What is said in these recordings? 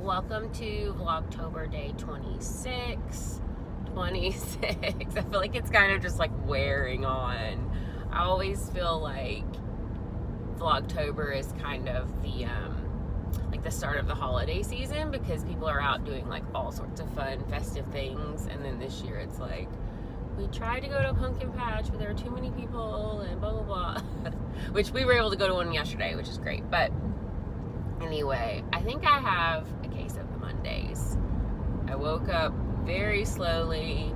Welcome to Vlogtober day 26. I feel like it's kind of just like wearing on. I always feel like Vlogtober is kind of the like the start of the holiday season because people are out doing like all sorts of fun festive things, and then this year it's like we tried to go to a pumpkin patch but there were too many people and blah blah blah which we were able to go to one yesterday, which is great. But anyway, I think I have a case of the Mondays. I woke up very slowly,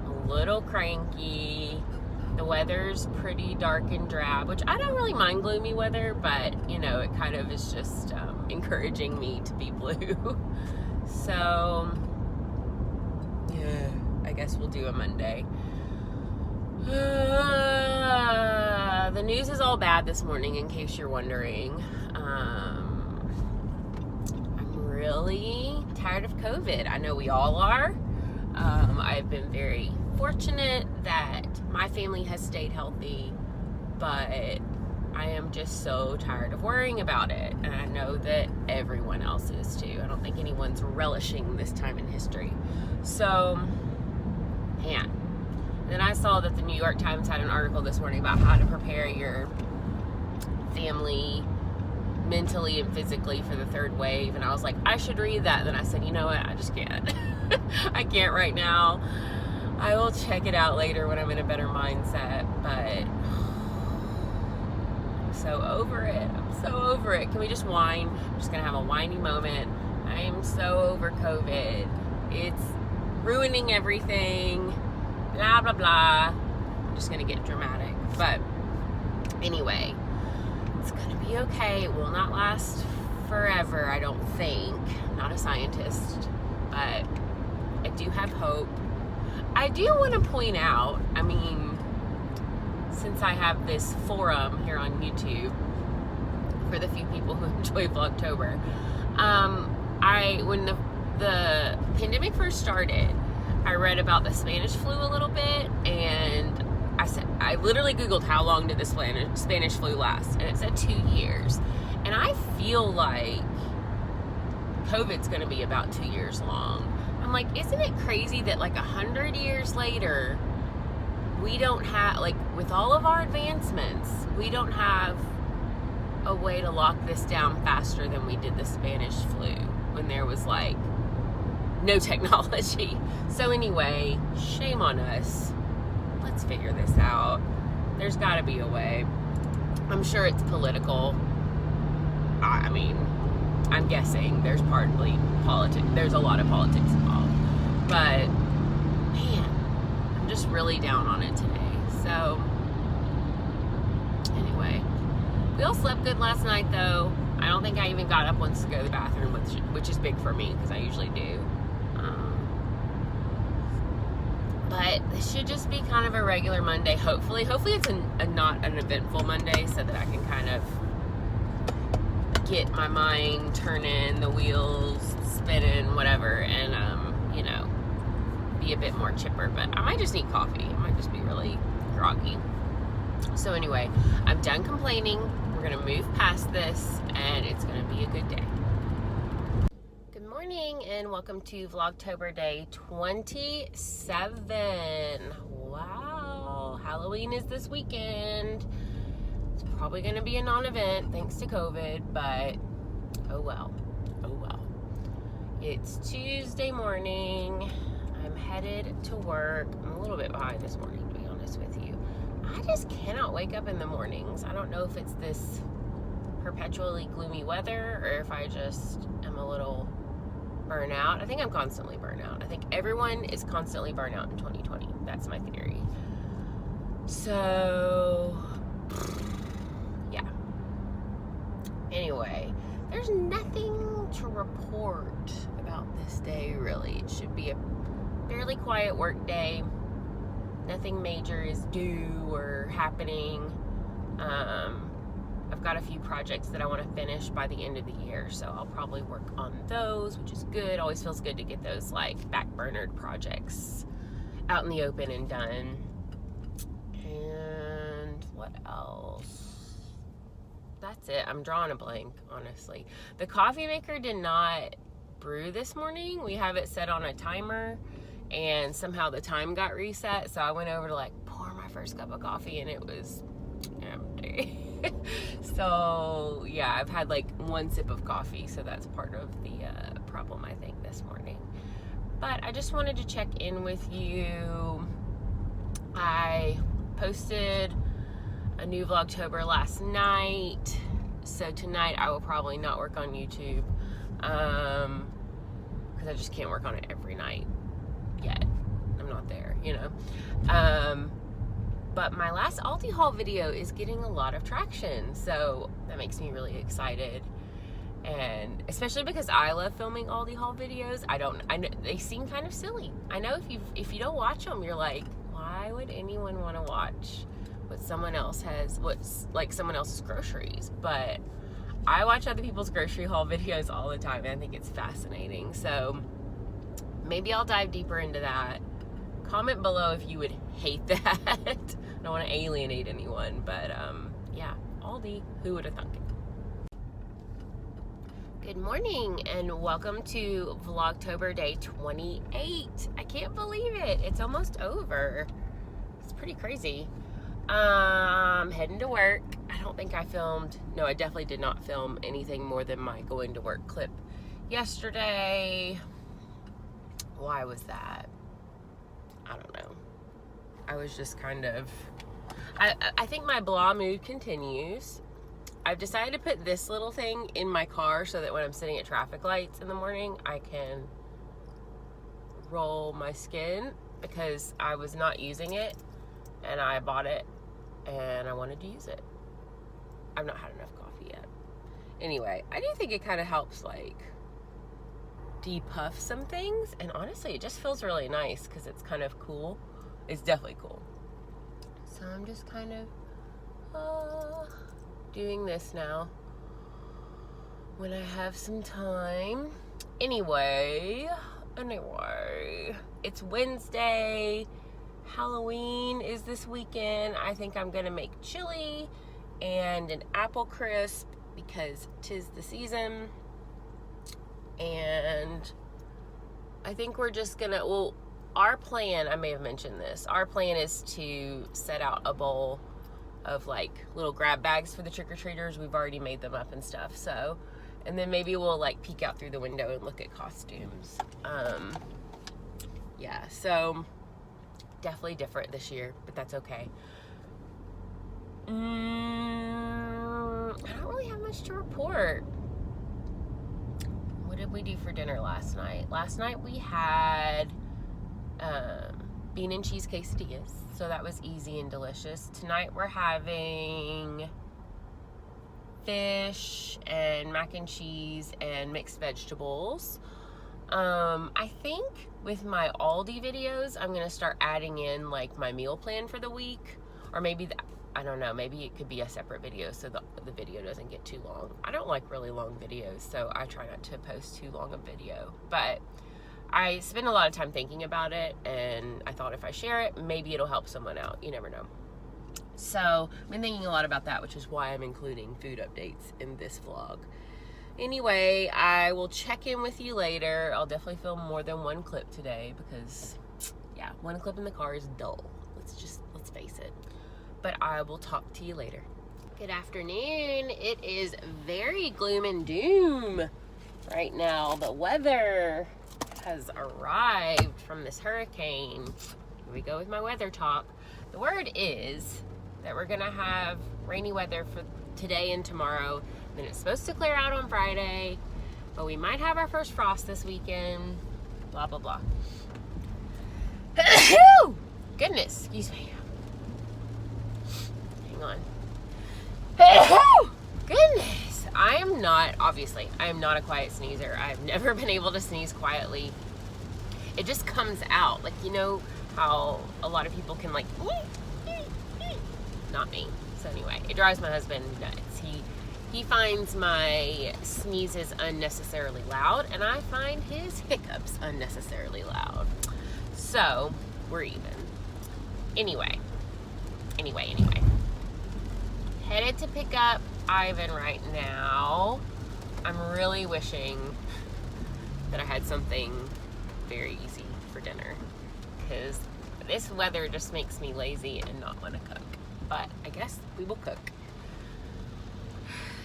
a little cranky. The weather's pretty dark and drab, which I don't really mind gloomy weather, but you know, it kind of is just encouraging me to be blue. So yeah, I guess we'll do a Monday. The news is all bad this morning, in case you're wondering. I'm really tired of COVID. I know we all are. I've been very fortunate that my family has stayed healthy, but I am just so tired of worrying about it, and I know that everyone else is too. I don't think anyone's relishing this time in history. So, man. Then I saw that the New York Times had an article this morning about how to prepare your family mentally and physically for the third wave, and I was like, I should read that. Then I said, you know what, I just can't. I can't right now. I will check it out later when I'm in a better mindset, but I'm so over it. I'm so over it. Can we just whine? I'm just gonna have a whiny moment. I am so over COVID. It's ruining everything. Blah, blah, blah. I'm just gonna get dramatic. But anyway, it's gonna be okay. It will not last forever, I don't think. I'm not a scientist, but I do have hope. I do want to point out, I mean, since I have this forum here on YouTube for the few people who enjoy Vlogtober, when the pandemic first started, I read about the Spanish flu a little bit, and I literally Googled how long did the Spanish flu last, and it said 2 years. And I feel like COVID's going to be about 2 years long. I'm like, isn't it crazy that like 100 years later, we don't have, like, with all of our advancements, we don't have a way to lock this down faster than we did the Spanish flu when there was like no technology. So anyway, shame on us. Let's figure this out. There's got to be a way. I'm sure it's political. I mean, I'm guessing there's partly politics. There's a lot of politics involved. But man, I'm just really down on it today. So anyway, we all slept good last night though. I don't think I even got up once to go to the bathroom, which is big for me because I usually do. But this should just be kind of a regular Monday. Hopefully it's not an eventful Monday, so that I can kind of get my mind turning, the wheels spinning, whatever, and you know, be a bit more chipper. But I might just need coffee. I might just be really groggy. So anyway, I'm done complaining. We're gonna move past this, and it's gonna be a good day. Good morning, and welcome to Vlogtober day 27. Wow, Halloween is this weekend. It's probably going to be a non-event thanks to COVID, but oh well. It's Tuesday morning. I'm headed to work. I'm a little bit behind this morning, to be honest with you. I just cannot wake up in the mornings. I don't know if it's this perpetually gloomy weather or if I just am a little burnout. I think I'm constantly burnout. I think everyone is constantly burnout in 2020. That's my theory. So yeah. Anyway, there's nothing to report about this day, really. It should be a fairly quiet work day. Nothing major is due or happening. I've got a few projects that I want to finish by the end of the year, so I'll probably work on those, which is good. Always feels good to get those like back-burnered projects out in the open and done. And what else? That's it. I'm drawing a blank, honestly. The coffee maker did not brew this morning. We have it set on a timer, and somehow the time got reset, so I went over to like pour my first cup of coffee and it was empty. So yeah, I've had like one sip of coffee, so that's part of the problem, I think, this morning. But I just wanted to check in with you. I posted a new Vlogtober last night, so tonight I will probably not work on YouTube, because I just can't work on it every night yet. I'm not there, you know. But my last Aldi haul video is getting a lot of traction, so that makes me really excited. And especially because I love filming Aldi haul videos. I know they seem kind of silly. I know if you don't watch them, you're like, why would anyone want to watch what someone else has, what's like someone else's groceries? But I watch other people's grocery haul videos all the time, and I think it's fascinating. So maybe I'll dive deeper into that. Comment below if you would hate that. I don't want to alienate anyone, but yeah, Aldi, who would have thunk it? Good morning and welcome to Vlogtober day 28. I can't believe it. It's almost over. It's pretty crazy. I'm heading to work. I don't think I filmed. No, I definitely did not film anything more than my going to work clip yesterday. Why was that? I don't know. I was just kind of, I think my blah mood continues. I've decided to put this little thing in my car so that when I'm sitting at traffic lights in the morning, I can roll my skin, because I was not using it and I bought it and I wanted to use it. I've not had enough coffee yet. Anyway, I do think it kind of helps like depuff some things, and honestly it just feels really nice because it's kind of cool. It's definitely cool. So I'm just kind of doing this now when I have some time. Anyway, it's Wednesday. Halloween is this weekend. I think I'm gonna make chili and an apple crisp because 'tis the season. And I think we're just gonna, well, our plan, I may have mentioned this, our plan is to set out a bowl of like little grab bags for the trick-or-treaters. We've already made them up and stuff, so, and then maybe we'll like peek out through the window and look at costumes. Yeah, so definitely different this year, but that's okay. I don't really have much to report. What did we do for dinner last night? Last night we had bean and cheese quesadillas, so that was easy and delicious. Tonight we're having fish and mac and cheese and mixed vegetables. I think with my Aldi videos, I'm gonna start adding in like my meal plan for the week, or maybe I don't know, maybe it could be a separate video so the video doesn't get too long. I don't like really long videos, so I try not to post too long a video, but I spend a lot of time thinking about it, and I thought if I share it, maybe it'll help someone out. You never know. So I've been thinking a lot about that, which is why I'm including food updates in this vlog. Anyway, I will check in with you later. I'll definitely film more than one clip today because, yeah, one clip in the car is dull. Let's face it. But I will talk to you later. Good afternoon. It is very gloom and doom right now. The weather has arrived from this hurricane. Here we go with my weather talk. The word is that we're gonna have rainy weather for today and tomorrow. Then it's supposed to clear out on Friday, but we might have our first frost this weekend. Blah, blah, blah. Goodness, excuse me. Hang on. Goodness. I am not a quiet sneezer. I've never been able to sneeze quietly. It just comes out. Like, you know how a lot of people can like, not me. So anyway, it drives my husband nuts. He finds my sneezes unnecessarily loud, and I find his hiccups unnecessarily loud. So we're even. Anyway. Headed to pick up Ivan right now. I'm really wishing that I had something very easy for dinner, because this weather just makes me lazy and not want to cook. But I guess we will cook.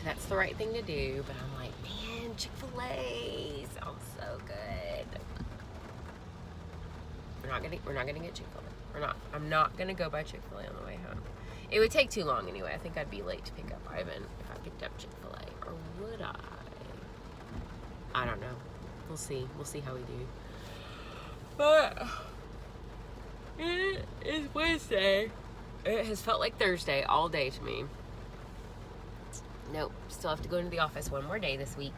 That's the right thing to do, but I'm like, man, Chick-fil-A sounds so good. We're not gonna get Chick-fil-A. I'm not gonna go buy Chick-fil-A on the way home. It would take too long anyway. I think I'd be late to pick up Ivan if I picked up Chick-fil-A, or would I? I don't know. We'll see. We'll see how we do. But it is Wednesday. It has felt like Thursday all day to me. Nope. Still have to go into the office one more day this week,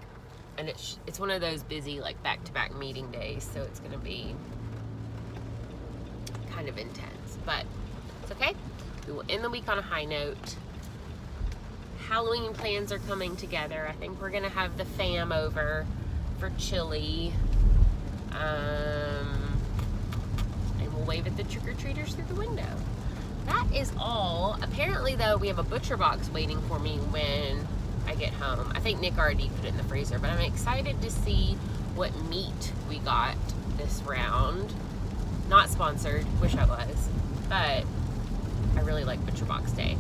and it's one of those busy like back-to-back meeting days, so it's gonna be kind of intense, but it's okay. We will end the week on a high note. Halloween plans are coming together. I think we're gonna have the fam over for chili, and we'll wave at the trick-or-treaters through the window. That is all. Apparently, though, we have a butcher box waiting for me when I get home. I think Nick already put it in the freezer, but I'm excited to see what meat we got this round. Not sponsored, wish I was, but I really like Butcher Box Day.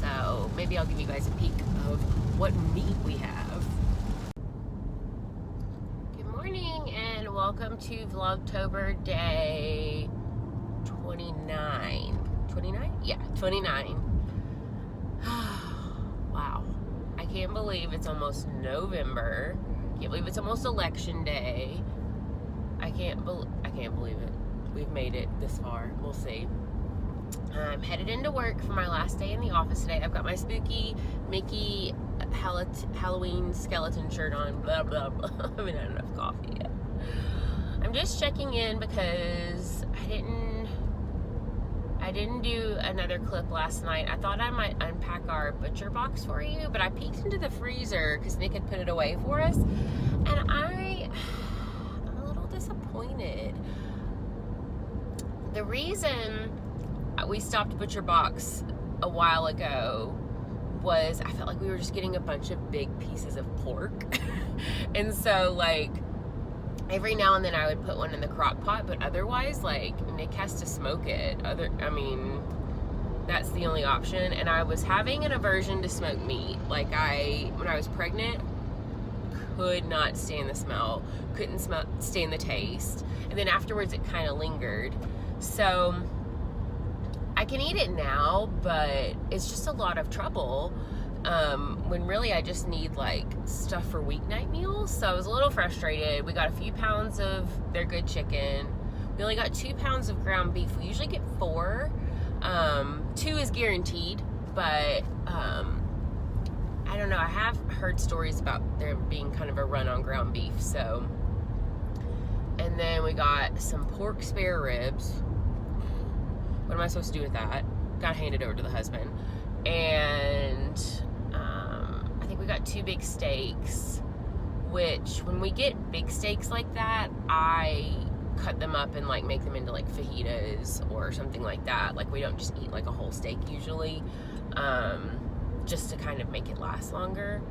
So maybe I'll give you guys a peek of what meat we have. Good morning and welcome to Vlogtober day 29. 29? Yeah, 29. Wow. I can't believe it's almost November. Can't believe it's almost election day. I can't believe it. We've made it this far. We'll see. I'm headed into work for my last day in the office today. I've got my spooky Mickey Halloween skeleton shirt on. Blah, blah, blah. I haven't had enough coffee yet. I'm just checking in because I didn't do another clip last night. I thought I might unpack our butcher box for you, but I peeked into the freezer because Nick had put it away for us, and I'm a little disappointed. The reason we stopped Butcher Box a while ago was I felt like we were just getting a bunch of big pieces of pork. And so, like, every now and then I would put one in the crock pot, but otherwise, like, Nick has to smoke it. That's the only option. And I was having an aversion to smoked meat. Like, when I was pregnant, could not stand the smell, couldn't stand the taste. And then afterwards it kind of lingered. So I can eat it now, but it's just a lot of trouble when really I just need like stuff for weeknight meals. So I was a little frustrated. We got a few pounds of their good chicken. We only got 2 pounds of ground beef. We usually get 4. 2 is guaranteed, but I don't know. I have heard stories about there being kind of a run on ground beef. So, and then we got some pork spare ribs. What am I supposed to do with that? Got handed over to the husband. And I think we got 2 big steaks, which when we get big steaks like that, I cut them up and like make them into like fajitas or something like that. Like, we don't just eat like a whole steak usually, just to kind of make it last longer.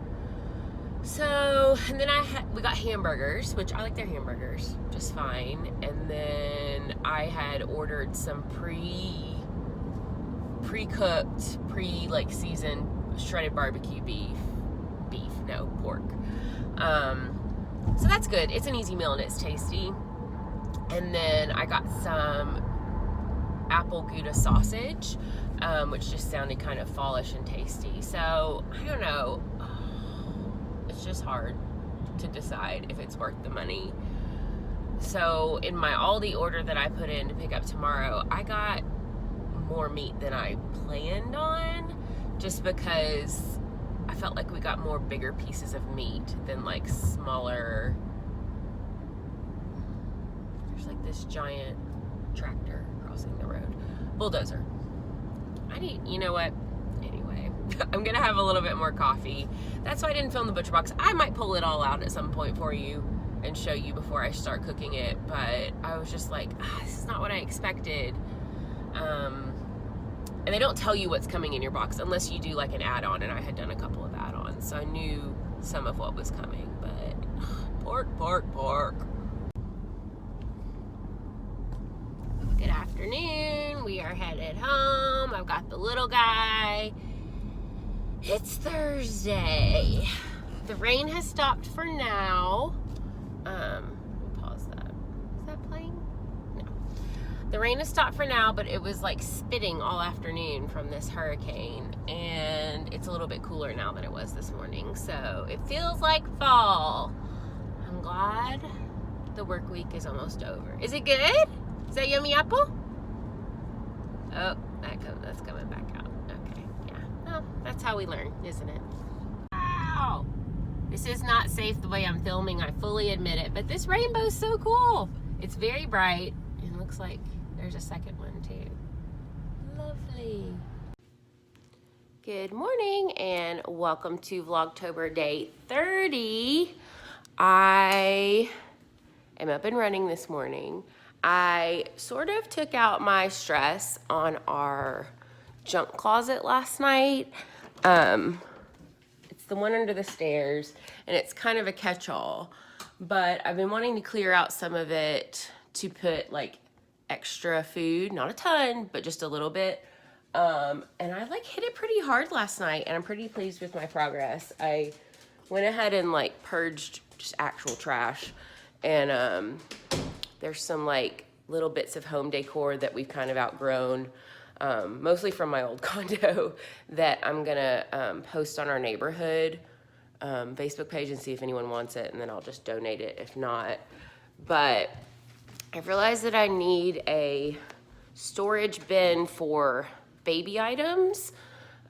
So, and then we got hamburgers, which I like their hamburgers just fine. And then I had ordered some pre-cooked, like seasoned shredded barbecue pork. So that's good. It's an easy meal and it's tasty. And then I got some apple Gouda sausage, which just sounded kind of fallish and tasty. So, I don't know. It's just hard to decide if it's worth the money. So, in my Aldi order that I put in to pick up tomorrow, I got more meat than I planned on, just because I felt like we got more bigger pieces of meat than like smaller. There's like this giant tractor crossing the road. Bulldozer. You know what? Anyway, I'm gonna have a little bit more coffee. That's why I didn't film the butcher box. I might pull it all out at some point for you and show you before I start cooking it, but I was just like, this is not what I expected. And they don't tell you what's coming in your box unless you do like an add-on, and I had done a couple of add-ons, so I knew some of what was coming. But Pork, pork, pork. Good afternoon. We are headed home. I've got the little guy. It's Thursday. The rain has stopped for now. We'll pause that. Is that playing? No. The rain has stopped for now, but it was like spitting all afternoon from this hurricane, and it's a little bit cooler now than it was this morning, so it feels like fall. I'm glad the work week is almost over. Is it good? Is that yummy apple? Oh, that's coming back out. Okay, yeah. Well, that's how we learn, isn't it? Wow! This is not safe the way I'm filming, I fully admit it, but this rainbow's so cool. It's very bright, and looks like there's a second one too. Lovely. Good morning, and welcome to Vlogtober day 30. I am up and running this morning. I sort of took out my stress on our junk closet last night. It's the one under the stairs, and it's kind of a catch-all, but I've been wanting to clear out some of it to put like extra food, not a ton, but just a little bit. And I like hit it pretty hard last night, and I'm pretty pleased with my progress. I went ahead and like purged just actual trash, and there's some like little bits of home decor that we've kind of outgrown, mostly from my old condo, that I'm gonna post on our neighborhood Facebook page and see if anyone wants it, and then I'll just donate it if not. But I've realized that I need a storage bin for baby items.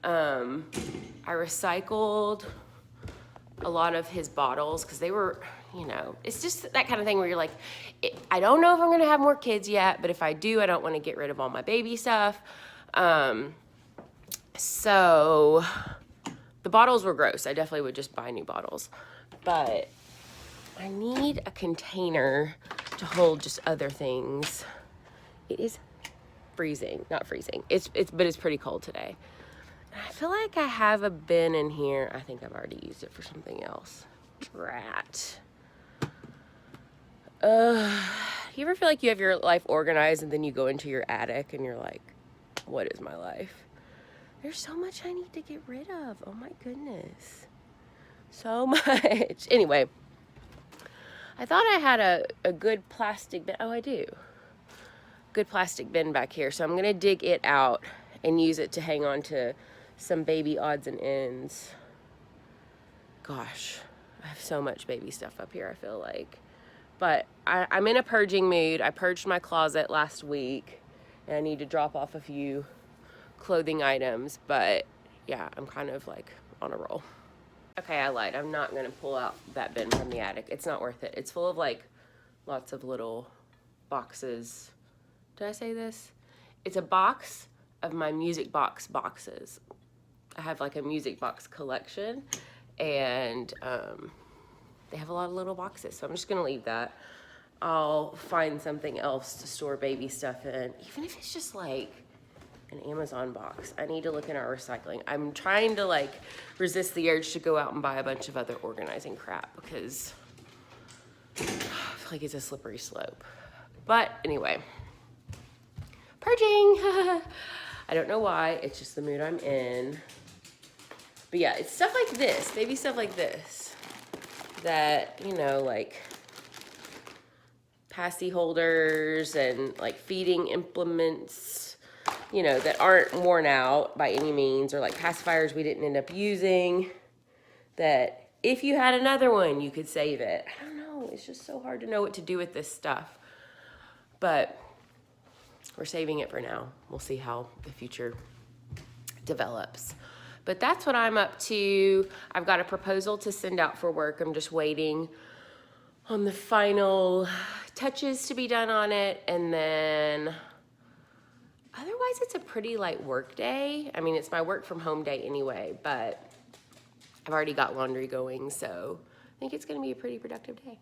I recycled a lot of his bottles because they were, you know, it's just that kind of thing where you're like, I don't know if I'm gonna have more kids yet, but if I do, I don't want to get rid of all my baby stuff. So the bottles were gross. I definitely would just buy new bottles, but I need a container to hold just other things. It is freezing, not freezing. But it's pretty cold today. I feel like I have a bin in here. I think I've already used it for something else. Drat. You ever feel like you have your life organized and then you go into your attic and you're like, what is my life? There's so much I need to get rid of. Oh my goodness. So much. Anyway, I thought I had a good plastic bin. Oh, I do. Good plastic bin back here. So I'm going to dig it out and use it to hang on to some baby odds and ends. Gosh, I have so much baby stuff up here, I feel like. But I'm in a purging mood. I purged my closet last week, and I need to drop off a few clothing items. But yeah, I'm kind of like on a roll. Okay, I lied. I'm not going to pull out that bin from the attic. It's not worth it. It's full of like lots of little boxes. Did I say this? It's a box of my music box boxes. I have like a music box collection, and they have a lot of little boxes, so I'm just gonna leave that. I'll find something else to store baby stuff in, even if it's just like an Amazon box. I need to look in our recycling. I'm trying to like resist the urge to go out and buy a bunch of other organizing crap because I feel like it's a slippery slope. But anyway, purging. I don't know why, it's just the mood I'm in. But yeah, it's stuff like this, baby stuff like this, that, you know, like passy holders and like feeding implements, you know, that aren't worn out by any means, or like pacifiers we didn't end up using, that if you had another one, you could save it. I don't know, it's just so hard to know what to do with this stuff. But we're saving it for now. We'll see how the future develops. But that's what I'm up to. I've got a proposal to send out for work. I'm just waiting on the final touches to be done on it. And then otherwise it's a pretty light work day. I mean, it's my work from home day anyway, but I've already got laundry going, so I think it's gonna be a pretty productive day.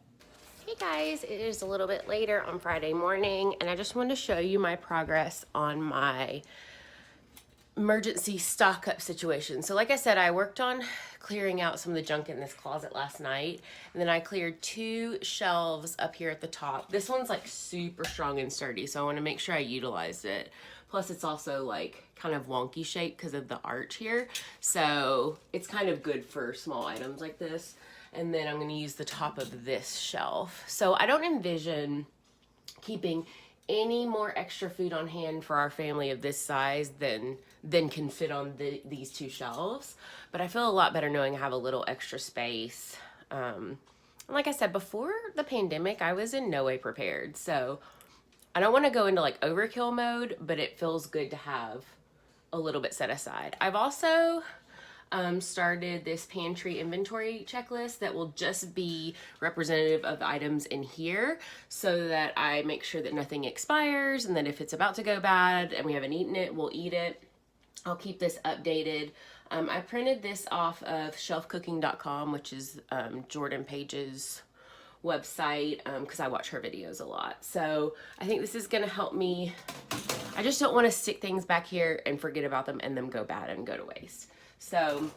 Hey guys, it is a little bit later on Friday morning, and I just wanted to show you my progress on my emergency stock up situation. So like I said, I worked on clearing out some of the junk in this closet last night, and then I cleared 2 shelves up here at the top. This one's like super strong and sturdy, so I want to make sure I utilize it. Plus it's also like kind of wonky shape because of the arch here, so it's kind of good for small items like this. And then I'm going to use the top of this shelf. So I don't envision keeping any more extra food on hand for our family of this size than can fit on these 2 shelves. But I feel a lot better knowing I have a little extra space. Like I said, before the pandemic, I was in no way prepared. So I don't want to go into like overkill mode, but it feels good to have a little bit set aside. I've also started this pantry inventory checklist that will just be representative of the items in here, so that I make sure that nothing expires, and that if it's about to go bad and we haven't eaten it, we'll eat it. I'll keep this updated. I printed this off of shelfcooking.com, which is Jordan Page's website, because I watch her videos a lot. So I think this is going to help me. I just don't want to stick things back here and forget about them and them go bad and go to waste. So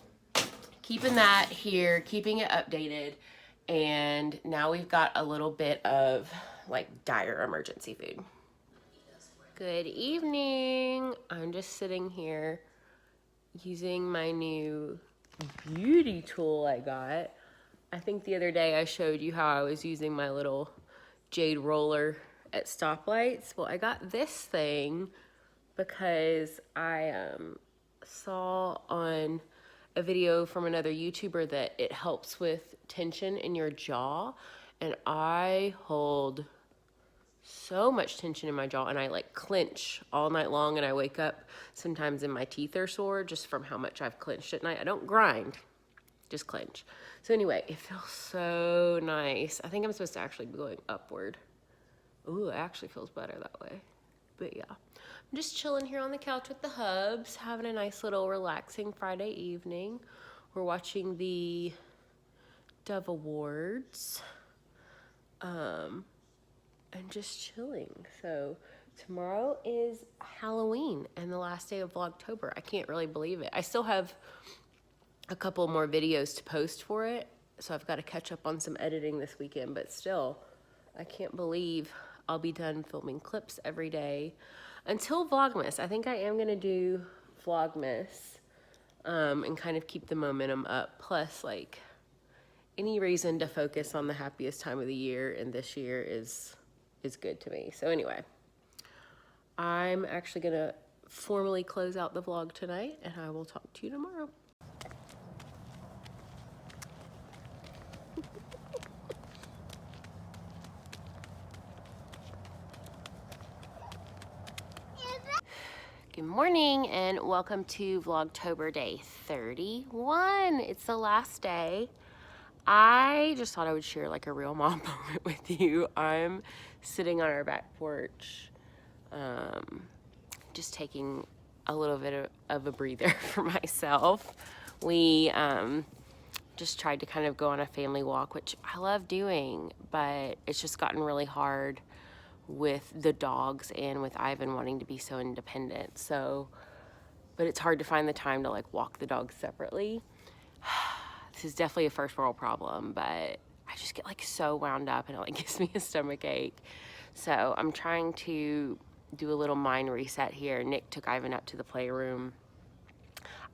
keeping that here, keeping it updated, and now we've got a little bit of like dire emergency food. Good evening. I'm just sitting here using my new beauty tool I got. I think the other day I showed you how I was using my little jade roller at stoplights. Well, I got this thing because I saw on a video from another YouTuber that it helps with tension in your jaw, and I hold so much tension in my jaw, and I like clench all night long, and I wake up sometimes and my teeth are sore just from how much I've clenched at night. I don't grind, just clench. So anyway, it feels so nice. I think I'm supposed to actually be going upward. Ooh, it actually feels better that way. But yeah, I'm just chilling here on the couch with the hubs, having a nice little relaxing Friday evening. We're watching the Dove Awards, and just chilling. So tomorrow is Halloween and the last day of Vlogtober. I can't really believe it. I still have a couple more videos to post for it, so I've got to catch up on some editing this weekend, but still, I can't believe I'll be done filming clips every day until Vlogmas. I think I am going to do Vlogmas and kind of keep the momentum up. Plus, like, any reason to focus on the happiest time of the year, and this year is good to me. So anyway, I'm actually going to formally close out the vlog tonight, and I will talk to you tomorrow. Good morning and welcome to Vlogtober day 31. It's the last day. I just thought I would share like a real mom moment with you. I'm sitting on our back porch, just taking a little bit of a breather for myself. We just tried to kind of go on a family walk, which I love doing, but it's just gotten really hard with the dogs and with Ivan wanting to be so independent. So, but it's hard to find the time to like walk the dogs separately. This is definitely a first world problem, but I just get like so wound up and it like gives me a stomach ache. So I'm trying to do a little mind reset here. Nick took Ivan up to the playroom.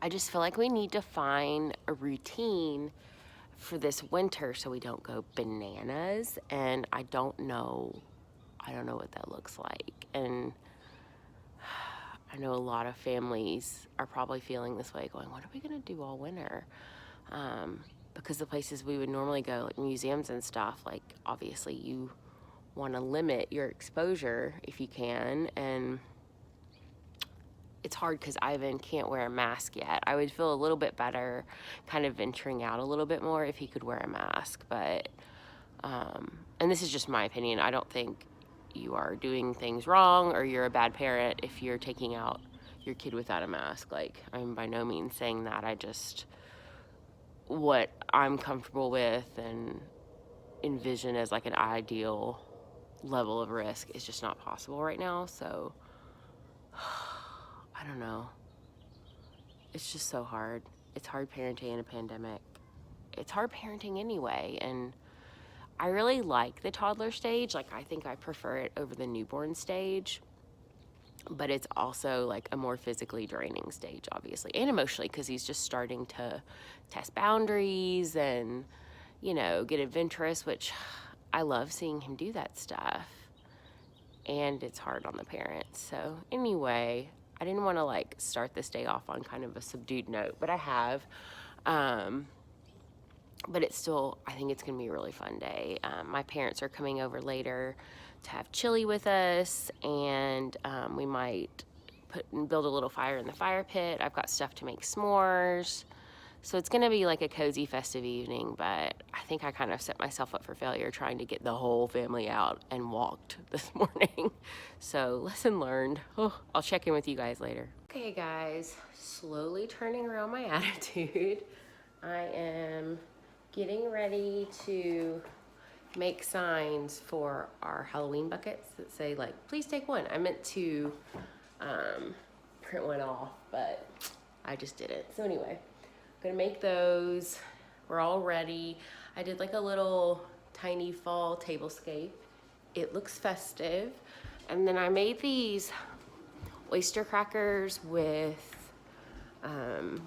I just feel like we need to find a routine for this winter so we don't go bananas, and I don't know what that looks like. And I know a lot of families are probably feeling this way, going, what are we gonna do all winter? Because the places we would normally go, like museums and stuff, like obviously you want to limit your exposure if you can, and it's hard because Ivan can't wear a mask yet. I would feel a little bit better kind of venturing out a little bit more if he could wear a mask, but and this is just my opinion. I don't think you are doing things wrong or you're a bad parent if you're taking out your kid without a mask. Like, I'm by no means saying that. I just, what I'm comfortable with and envision as like an ideal level of risk is just not possible right now. So I don't know. it's just so hard. It's hard parenting in a pandemic. It's hard parenting anyway, and I really like the toddler stage. Like, I think I prefer it over the newborn stage, but it's also like a more physically draining stage, obviously, and emotionally, because he's just starting to test boundaries and, you know, get adventurous, which I love seeing him do that stuff. And it's hard on the parents. So anyway, I didn't want to like start this day off on kind of a subdued note, but I have. But it's still, I think it's gonna be a really fun day. My parents are coming over later to have chili with us, and we might build a little fire in the fire pit. I've got stuff to make s'mores. So it's gonna be like a cozy festive evening, but I think I kind of set myself up for failure trying to get the whole family out and walked this morning. So lesson learned. Oh, I'll check in with you guys later. Okay guys, slowly turning around my attitude. I am getting ready to make signs for our Halloween buckets that say like, please take one. I meant to print one off, but I just didn't. So anyway, I'm gonna make those. We're all ready. I did like a little tiny fall tablescape. It looks festive. And then I made these oyster crackers with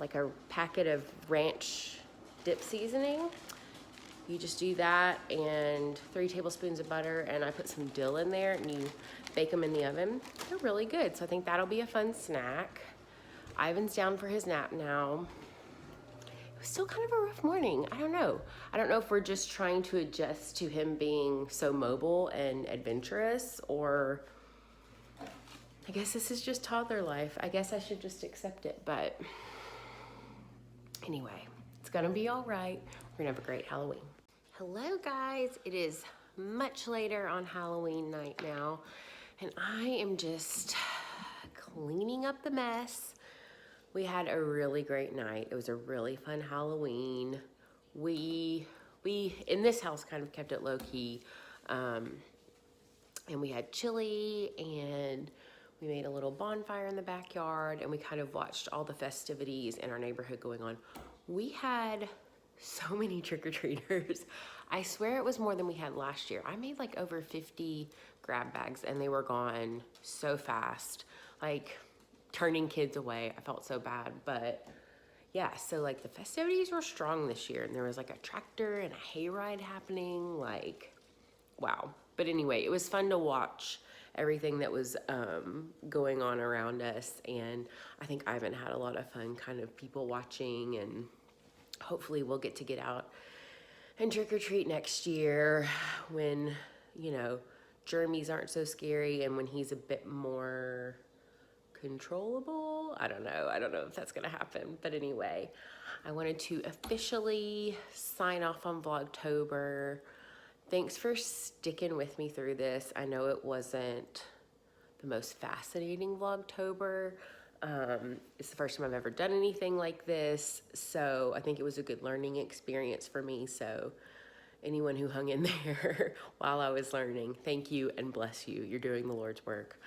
like a packet of ranch dip seasoning. You just do that and 3 tablespoons of butter, and I put some dill in there, and you bake them in the oven. They're really good, so I think that'll be a fun snack. Ivan's down for his nap now. It was still kind of a rough morning. I don't know if we're just trying to adjust to him being so mobile and adventurous, or I guess this is just toddler life. I guess I should just accept it, but anyway, it's gonna be all right. We're gonna have a great Halloween. Hello guys, it is much later on Halloween night now, and I am just cleaning up the mess. We had a really great night. It was a really fun Halloween. We in this house kind of kept it low key, and we had chili, and we made a little bonfire in the backyard, and we kind of watched all the festivities in our neighborhood going on. We had so many trick-or-treaters. I swear it was more than we had last year. I made like over 50 grab bags, and they were gone so fast, like turning kids away. I felt so bad, but yeah, so like the festivities were strong this year, and there was like a tractor and a hayride happening, like wow. But anyway, it was fun to watch everything that was going on around us, and I think Ivan had a lot of fun kind of people watching, and hopefully we'll get out and trick-or-treat next year when, you know, germies aren't so scary and when he's a bit more controllable. I don't know if that's gonna happen, but anyway, I wanted to officially sign off on Vlogtober. Thanks for sticking with me through this. I know it wasn't the most fascinating Vlogtober. It's the first time I've ever done anything like this, so I think it was a good learning experience for me. So anyone who hung in there while I was learning, thank you and bless you. You're doing the Lord's work.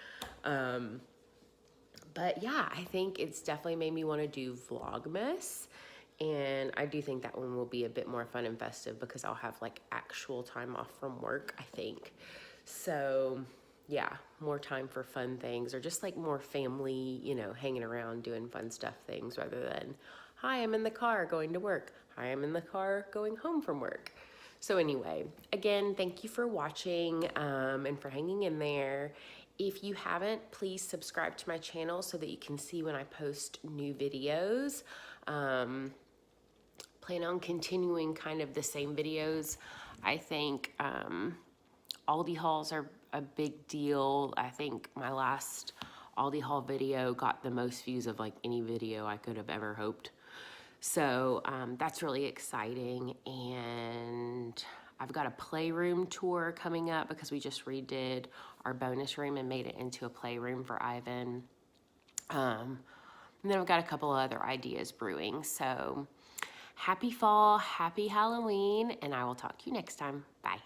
But yeah, I think it's definitely made me want to do Vlogmas. And I do think that one will be a bit more fun and festive because I'll have like actual time off from work, I think. So yeah, more time for fun things, or just like more family, you know, hanging around doing fun stuff things, rather than, hi, I'm in the car going to work. Hi, I'm in the car going home from work. So anyway, again, thank you for watching and for hanging in there. If you haven't, please subscribe to my channel so that you can see when I post new videos. Plan on continuing kind of the same videos. I think Aldi hauls are a big deal. I think my last Aldi haul video got the most views of like any video I could have ever hoped. So that's really exciting. And I've got a playroom tour coming up because we just redid our bonus room and made it into a playroom for Ivan. And then I've got a couple of other ideas brewing. So happy fall, happy Halloween, and I will talk to you next time. Bye.